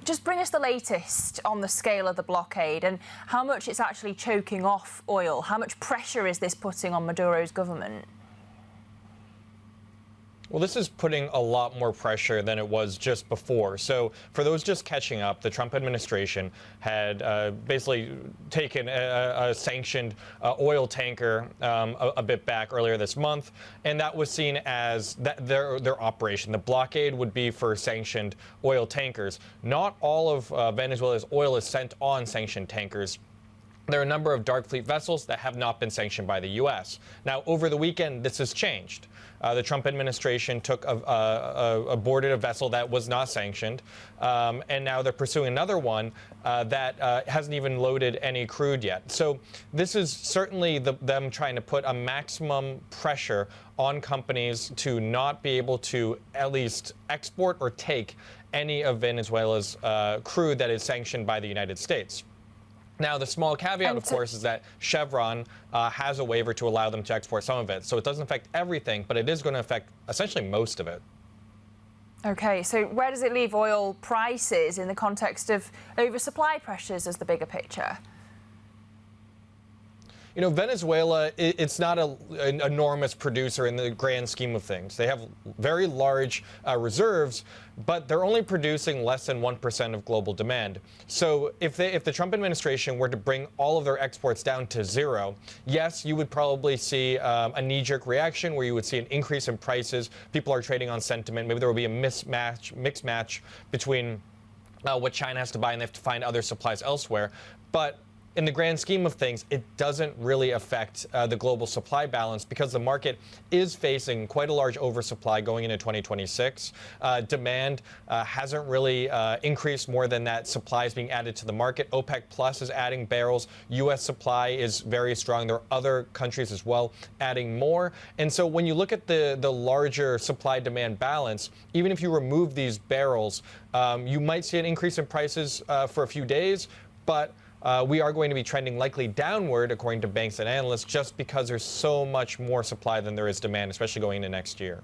just bring us the latest on the scale of the blockade and how much it's actually choking off oil. How much pressure is this putting on Maduro's government? Well, this is putting a lot more pressure than it was just before. So for those just catching up, the Trump administration had basically taken a sanctioned oil tanker a bit back earlier this month, and that was seen as their operation. The blockade would be for sanctioned oil tankers. Not all of Venezuela's oil is sent on sanctioned tankers. There are a number of dark fleet vessels that have not been sanctioned by the U.S. Now, over the weekend, this has changed. The Trump administration boarded a vessel that was not sanctioned, and now they're pursuing another one that hasn't even loaded any crude yet. So this is certainly them trying to put a maximum pressure on companies to not be able to at least export or take any of Venezuela's crude that is sanctioned by the United States. Now, the small caveat, of course, is that Chevron has a waiver to allow them to export some of it. So it doesn't affect everything, but it is going to affect essentially most of it. OK, so where does it leave oil prices in the context of oversupply pressures as the bigger picture? You know, Venezuela, it's not an enormous producer in the grand scheme of things. They have very large reserves, but they're only producing less than 1% of global demand. So if the Trump administration were to bring all of their exports down to zero, yes, you would probably see a knee-jerk reaction where you would see an increase in prices. People are trading on sentiment. Maybe there will be a mixed match between what China has to buy and they have to find other supplies elsewhere. But in the grand scheme of things, it doesn't really affect the global supply balance because the market is facing quite a large oversupply going into 2026. Demand hasn't really increased more than that supply is being added to the market. OPEC Plus is adding barrels. U.S. supply is very strong. There are other countries as well adding more. And so when you look at the larger supply-demand balance, even if you remove these barrels, you might see an increase in prices for a few days, but we are going to be trending likely downward, according to banks and analysts, just because there's so much more supply than there is demand, especially going into next year.